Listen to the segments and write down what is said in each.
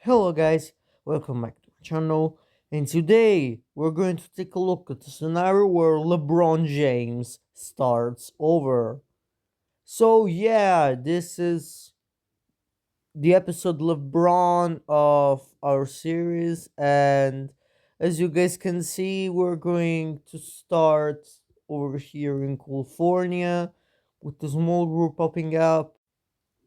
Hello guys, welcome back to my channel, and today we're going to take a look at the scenario where LeBron James starts over. So yeah, this is the episode LeBron of our series, and as you guys can see, we're going to start over here in California with the small group popping up,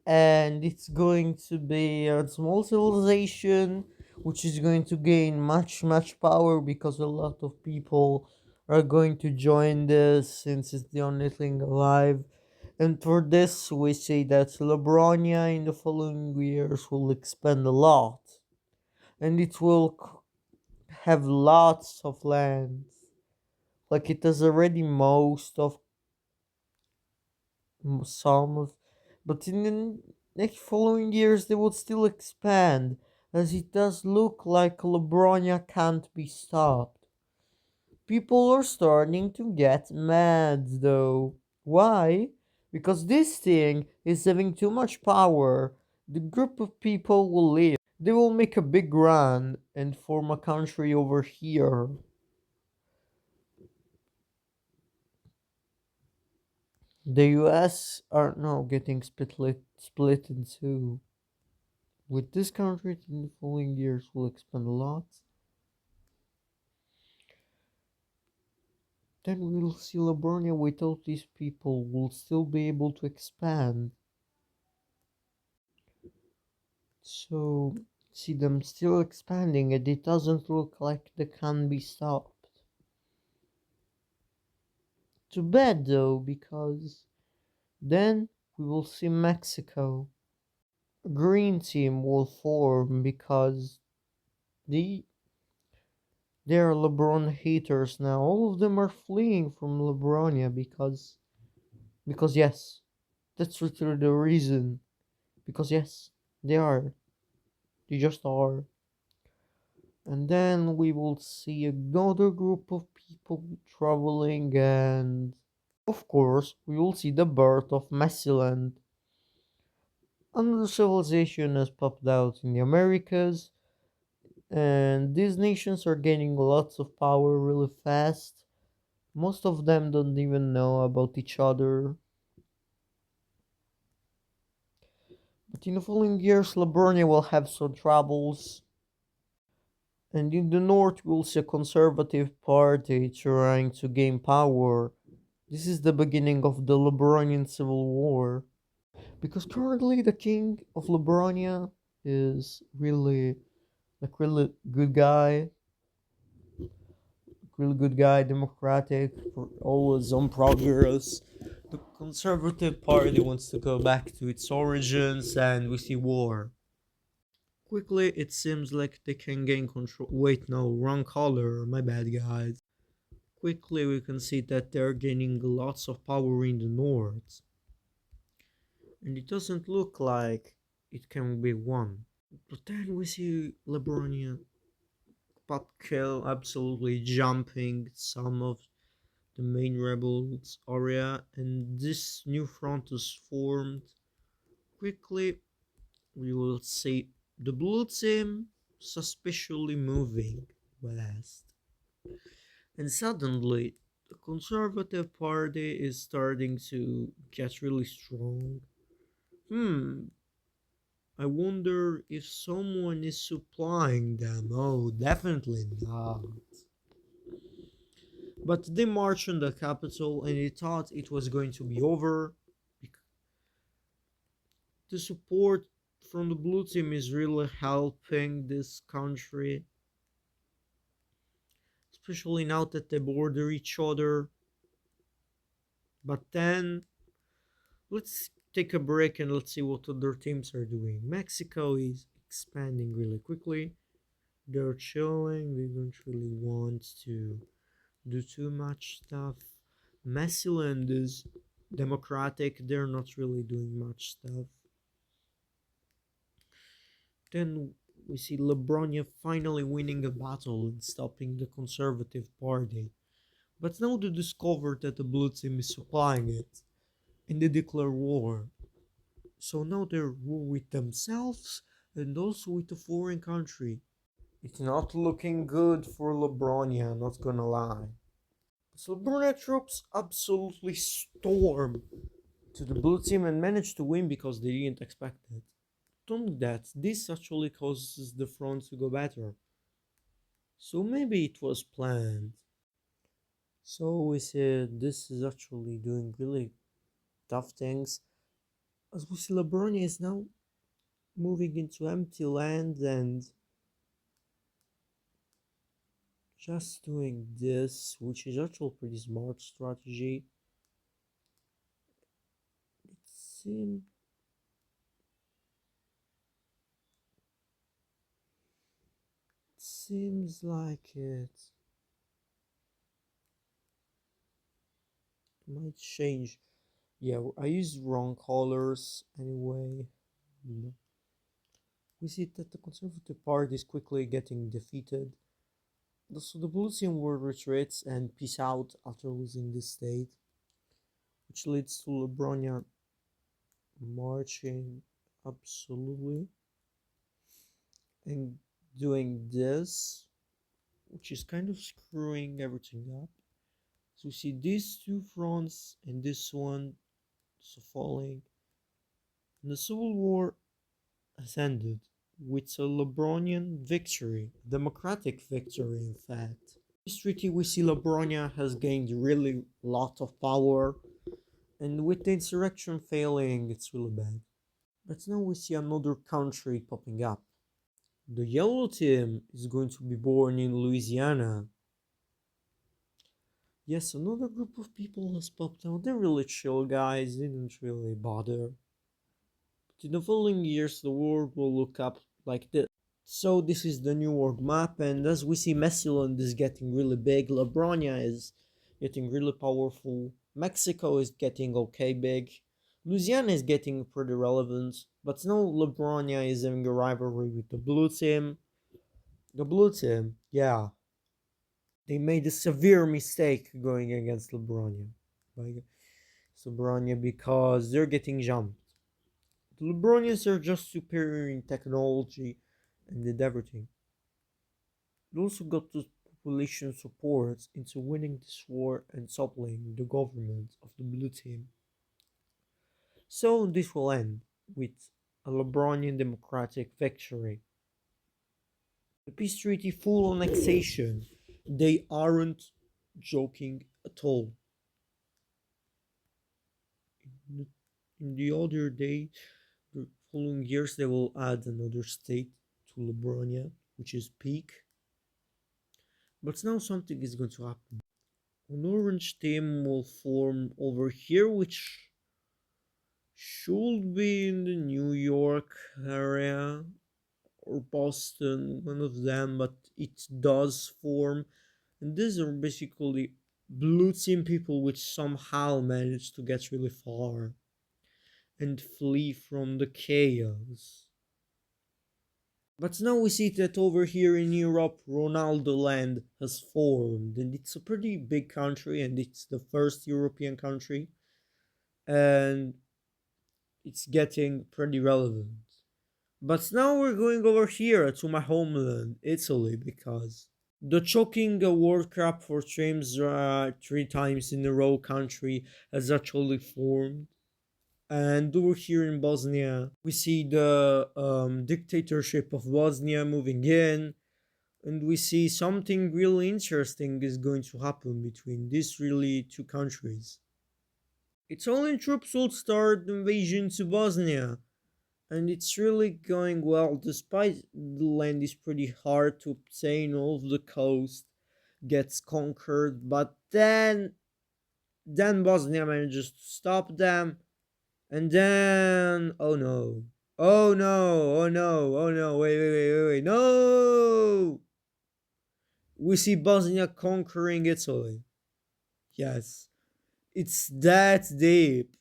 and it's going to be a small civilization which is going to gain much power because a lot of people are going to join this since it's the only thing alive. And for this we say that Lebronia in the following years will expand a lot, and it will have lots of land, like it has already most of some of, but in the next following years they would still expand, as it does look like Lebronia can't be stopped. People are starting to get mad though. Why? Because this thing is having too much power. The group of people will leave. They will make a big run and form a country over here. The US are now getting split in two. With this country in the following years will expand a lot, then we'll see Liburnia without these people will still be able to expand. So see them still expanding and it doesn't look like they can be stopped. Too bad though, because then we will see Mexico. A green team will form because the they are LeBron haters now. All of them are fleeing from LeBronia because yes, that's literally the reason. Because yes, they are. They just are. And then we will see another group of people traveling, and of course we will see the birth of Messiland. Another civilization has popped out in the Americas, and these nations are gaining lots of power really fast. Most of them don't even know about each other. But in the following years, Liburnia will have some troubles. And in the north, we'll see a conservative party trying to gain power. This is the beginning of the Liburnian Civil War. Because currently the king of Liburnia is really good guy. Really good guy, democratic, always on progress. The conservative party wants to go back to its origins, and we see war. Quickly, it seems like they can gain control. Wait, no, wrong color. My bad, guys. Quickly, we can see that they're gaining lots of power in the north. And it doesn't look like it can be won. But then we see Lebronia Patkel absolutely jumping some of the main rebels area, and this new front is formed. Quickly, we will see the blue team suspiciously moving west. And suddenly, the Conservative Party is starting to get really strong. Hmm, I wonder if someone is supplying them. Oh, definitely not. But they marched on the capital and they thought it was going to be over. The support from the blue team is really helping this country, especially now that they border each other. But then let's take a break and let's see what other teams are doing. Mexico is expanding really quickly. They're chilling, they don't really want to do too much stuff. Messiland is democratic, they're not really doing much stuff. Then we see Lebronia finally winning a battle and stopping the Conservative Party. But now they discover that the Blue Team is supplying it, and they declare war. So now they're war with themselves and also with a foreign country. It's not looking good for Lebronia, not gonna lie. So Lebronia troops absolutely storm to the blue team and manage to win because they didn't expect it. Not only that, this actually causes the front to go better. So maybe it was planned. So we said this is actually doing really tough things. As we see, Lebronia is now moving into empty land and just doing this, which is actually pretty smart strategy. It seems like it might change. Yeah, I used wrong colors anyway. We see that the Conservative Party is quickly getting defeated. So the blue team will retreat and peace out after losing this state, which leads to Lebronia marching absolutely and doing this, which is kind of screwing everything up. So we see these two fronts and this one so falling. And the Civil War has ended with a Lebronian victory, a democratic victory in fact. This treaty we see Lebronia has gained really lot of power, and with the insurrection failing it's really bad. But now we see another country popping up. The yellow team is going to be born in Louisiana. Yes, another group of people has popped out. They're really chill guys, they didn't really bother. But in the following years, the world will look up like this. So this is the new world map, and as we see, Messiland is getting really big, Lebronia is getting really powerful, Mexico is getting okay big, Louisiana is getting pretty relevant, but now Lebronia is having a rivalry with the blue team. The blue team, yeah, they made a severe mistake going against Lebronia. Lebronia because they're getting jumped. The Lebronians are just superior in technology and did everything. They also got the population support into winning this war and toppling the government of the blue team. So this will end with a Lebronian democratic victory. The peace treaty full annexation. They aren't joking at all. In the other day, the following years, they will add another state to Lebronia, which is Peak. But now something is going to happen. An orange team will form over here, which should be in the New York area or Boston, one of them, but it does form. And these are basically blue team people which somehow managed to get really far and flee from the chaos. But now we see that over here in Europe, Ronaldo land has formed, and it's a pretty big country, and it's the first European country, and it's getting pretty relevant. But now we're going over here to my homeland, Italy, because the choking World Cup for teams 3 times in a row country has actually formed. And over here in Bosnia, we see the dictatorship of Bosnia moving in, and we see something really interesting is going to happen between these really two countries. Italian troops will start invasion to Bosnia, and it's really going well despite the land is pretty hard to obtain. All of the coast gets conquered, but then Bosnia manages to stop them, and then oh no, oh no, oh no, oh no, wait, no, we see Bosnia conquering Italy. Yes, it's that deep.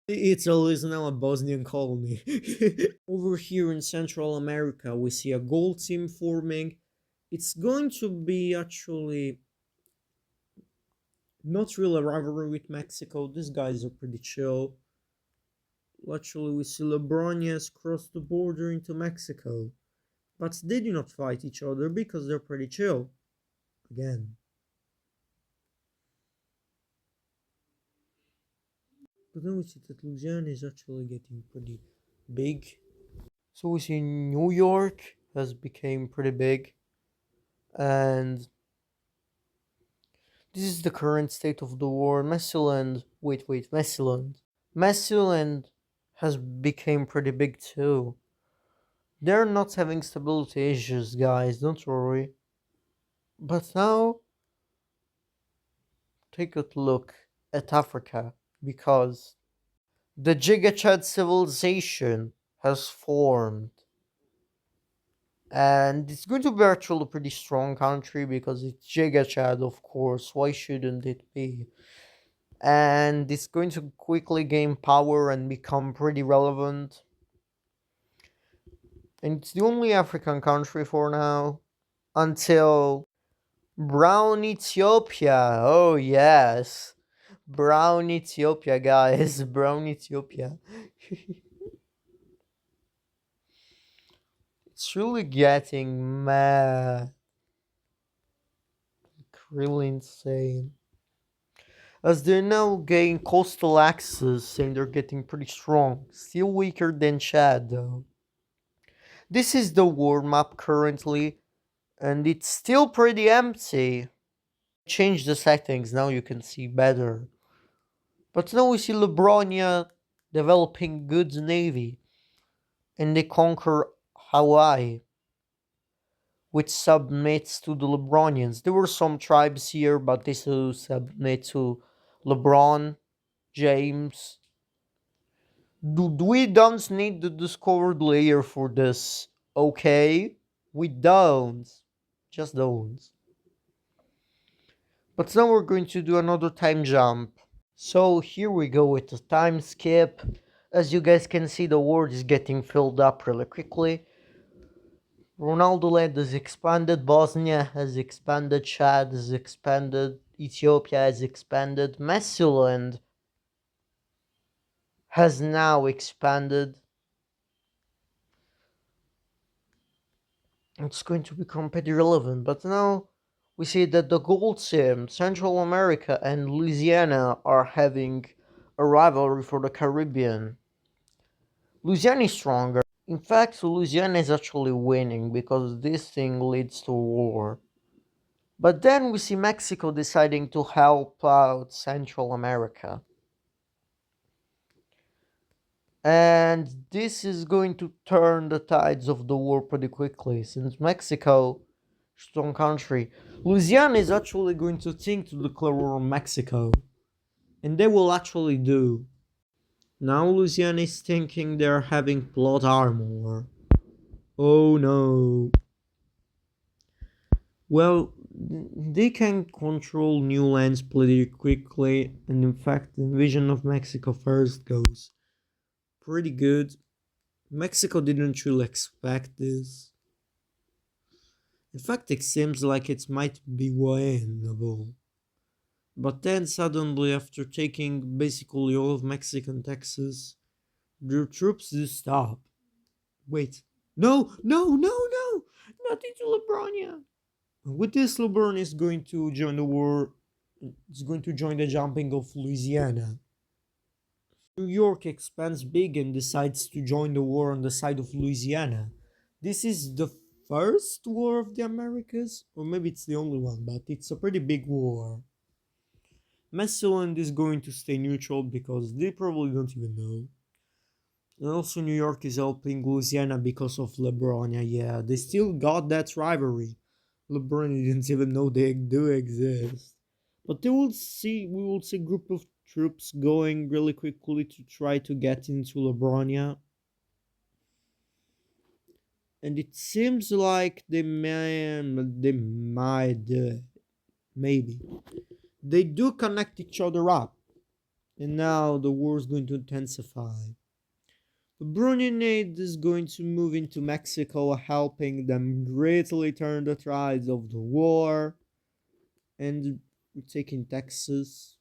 Italy is now a Bosnian colony. Over here in Central America, we see a gold team forming. It's going to be actually not really a rivalry with Mexico. These guys are pretty chill. Actually, we see Lebron cross the border into Mexico, but they do not fight each other because they're pretty chill. Again. But then we see that Louisiana is actually getting pretty big. So we see New York has become pretty big, and this is the current state of the war. Messyland has become pretty big too. They're not having stability issues, guys, don't worry. But now, take a look at Africa, because the Gigachad civilization has formed. And it's going to be actually a pretty strong country because it's Gigachad, of course. Why shouldn't it be? And it's going to quickly gain power and become pretty relevant. And it's the only African country for now until Brown Ethiopia. Oh, yes. Brown Ethiopia, guys. Brown Ethiopia. It's really getting mad. Really insane. As they're now gaining coastal access and they're getting pretty strong. Still weaker than Chad, though. This is the war map currently, and it's still pretty empty. Change the settings, now you can see better. But now we see Lebronia developing good navy, and they conquer Hawaii, which submits to the Lebronians. There were some tribes here, but they still submit to Lebron, James. We don't need the discovered layer for this, okay? We don't. Just don't. But now we're going to do another time jump. So here we go with the time skip. As you guys can see, the world is getting filled up really quickly. Ronaldo land has expanded, Bosnia has expanded, Chad has expanded, Ethiopia has expanded, Messyland has now expanded. It's going to become pretty relevant, but now we see that the gold sim, Central America and Louisiana are having a rivalry for the Caribbean. Louisiana is stronger. In fact, Louisiana is actually winning because this thing leads to war. But then we see Mexico deciding to help out Central America. And this is going to turn the tides of the war pretty quickly, since Mexico, strong country, Louisiana is actually going to think to declare war on Mexico. And they will actually do. Now Louisiana is thinking they're having plot armor. Oh no. Well, they can control new lands pretty quickly, and in fact, the invasion of Mexico first goes pretty good. Mexico didn't really expect this. In fact, it seems like it might be winnable. But then suddenly, after taking basically all of Mexican Texas, their troops do stop. Wait. No, no, no, no! Not into Lebronia! With this, Lebron is going to join the war. It's going to join the jumping of Louisiana. New York expands big and decides to join the war on the side of Louisiana. This is the first war of the Americas, or maybe it's the only one, but it's a pretty big war. Maryland is going to stay neutral because they probably don't even know. And also New York is helping Louisiana because of LeBron. Yeah, they still got that rivalry. LeBron didn't even know they do exist. But we will see group of troops going really quickly to try to get into Lebronia. And it seems like they might do it. Maybe. They do connect each other up. And now the war is going to intensify. The Brunei is going to move into Mexico, helping them greatly turn the tides of the war. And we're taking Texas.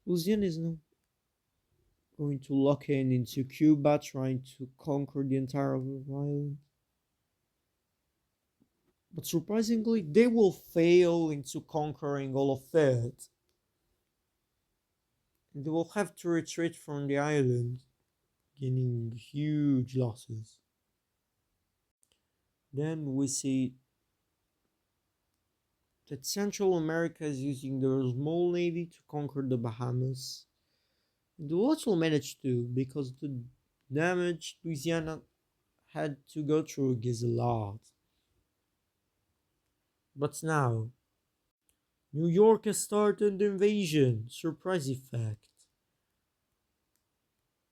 Louisiana is no. going to lock in into Cuba, trying to conquer the entire island. But surprisingly, they will fail into conquering all of it. And they will have to retreat from the island, gaining huge losses. Then we see that Central America is using their small navy to conquer the Bahamas. They also managed to because the damage Louisiana had to go through is a lot. But now, New York has started the invasion. Surprise effect.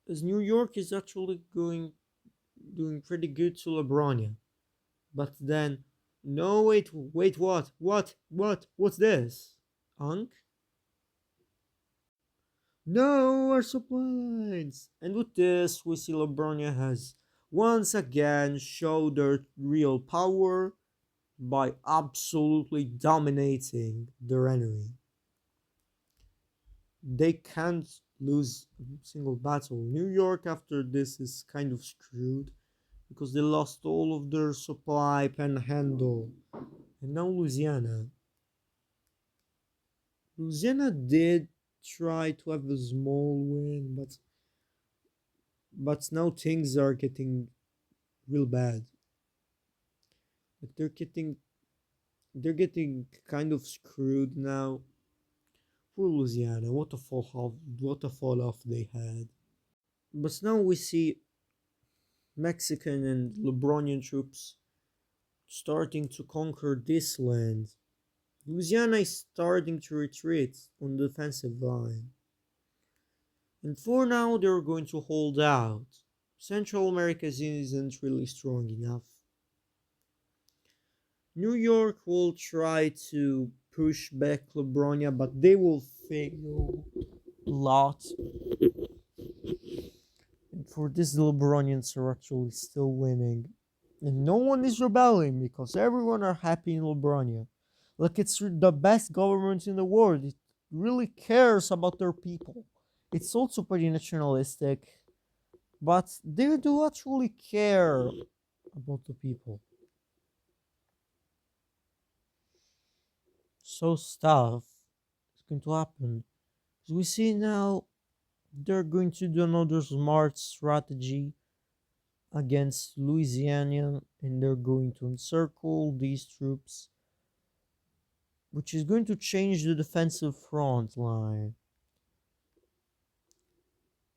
As New York is actually doing pretty good to Lebronia. But then, no, wait, what's this? Unk? No, our supply lines! And with this, we see Lebronia has once again showed their real power by absolutely dominating their enemy. They can't lose a single battle. New York after this is kind of screwed because they lost all of their supply panhandle. And now Louisiana. Louisiana did try to have a small win, but now things are getting real bad. Like they're getting kind of screwed now. Poor Louisiana, what a fall off they had. But now we see Mexican and Lebronian troops starting to conquer this land. Louisiana is starting to retreat on the defensive line. And for now, they're going to hold out. Central America isn't really strong enough. New York will try to push back Lebronia, but they will fail a lot. And for this, the Lebronians are actually still winning. And no one is rebelling because everyone are happy in Lebronia. Like it's the best government in the world. It really cares about their people. It's also pretty nationalistic, but they do actually care about the people. So stuff is going to happen. As we see now, they're going to do another smart strategy against Louisiana, and they're going to encircle these troops, which is going to change the defensive front line.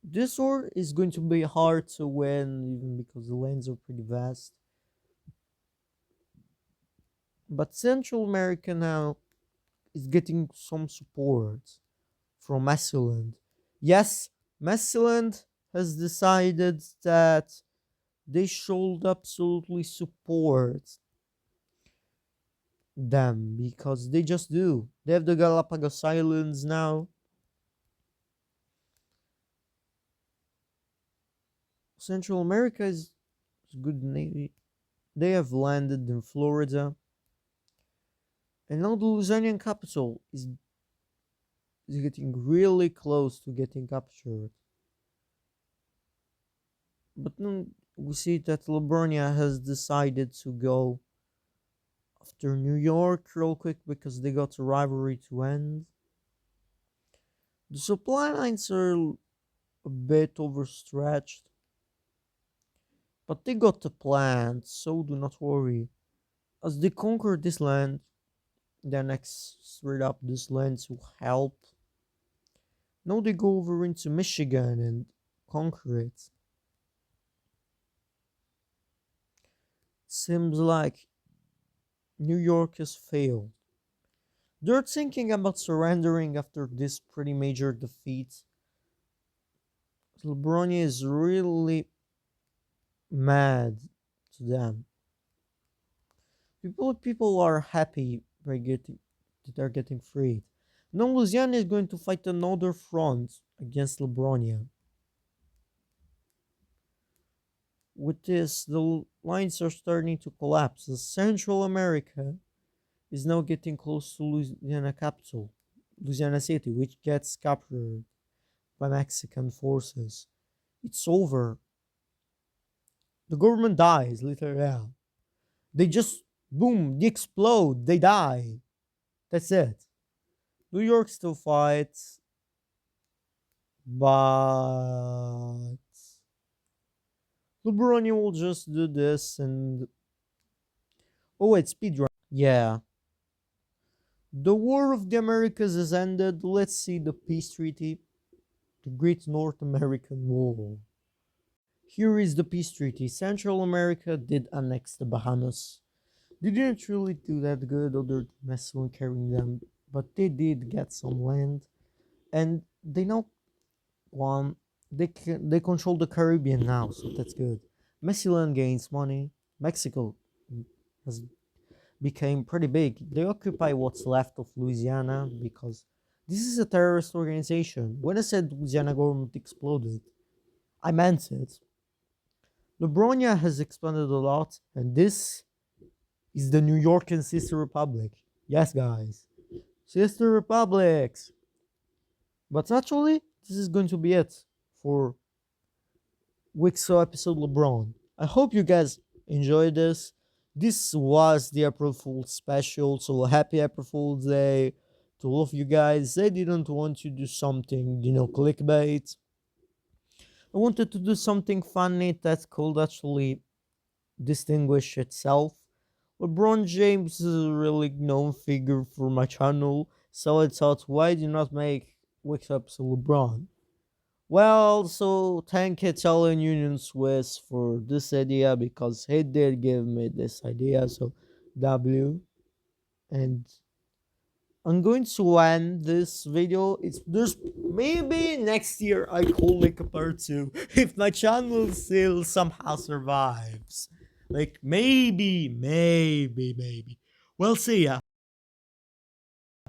This war is going to be hard to win, even because the lands are pretty vast. But Central America now is getting some support from Massiland. Yes, Massiland has decided that they should absolutely support them because they just do. They have the Galapagos Islands now. Central America is good navy. They have landed in Florida. And now the Louisianian capital is getting really close to getting captured. But then we see that Liburnia has decided to go after New York real quick because they got a rivalry to end. The supply lines are a bit overstretched, but they got a plan, so do not worry. As they conquer this land, they next straight up this land to help. Now they go over into Michigan and conquer it. Seems like New York has failed. They're thinking about surrendering after this pretty major defeat. LeBron is really mad to them. People are happy by getting that they're getting freed. Now Louisiana is going to fight another front against Lebronia. With this, the lines are starting to collapse. As Central America is now getting close to Louisiana capital, Louisiana City, which gets captured. by Mexican forces. It's over. The government dies, literally. Yeah. They just, boom, they explode, they die. That's it. New York still fights, but Lebron will just do this and. Oh, wait, speedrun. Yeah. The War of the Americas has ended. Let's see the peace treaty. The Great North American War. Here is the peace treaty. Central America did annex the Bahamas. They didn't really do that good other than messing with carrying them, but they did get some land. And they now they control the Caribbean now, so that's good. Mexico gains money. Mexico has became pretty big. They occupy what's left of Louisiana because this is a terrorist organization. When I said Louisiana government exploded, I meant it. Lebronia has expanded a lot, and this is the New York and Sister Republic. Yes, guys, Sister Republics. But actually, this is going to be it for wicso episode Lebron. I hope you guys enjoyed this. This was the April Fool's special, so happy April Fool's Day to all of you guys. I didn't want to do something, clickbait. I wanted to do something funny that could actually distinguish itself. LeBron James is a really known figure for my channel, so I thought, why do not make wicso episode LeBron? Well, so thank Italian Union Swiss for this idea because he did give me this idea. So W, and I'm going to end this video. There's maybe next year I could make a part 2 if my channel still somehow survives. Like maybe. We'll see ya.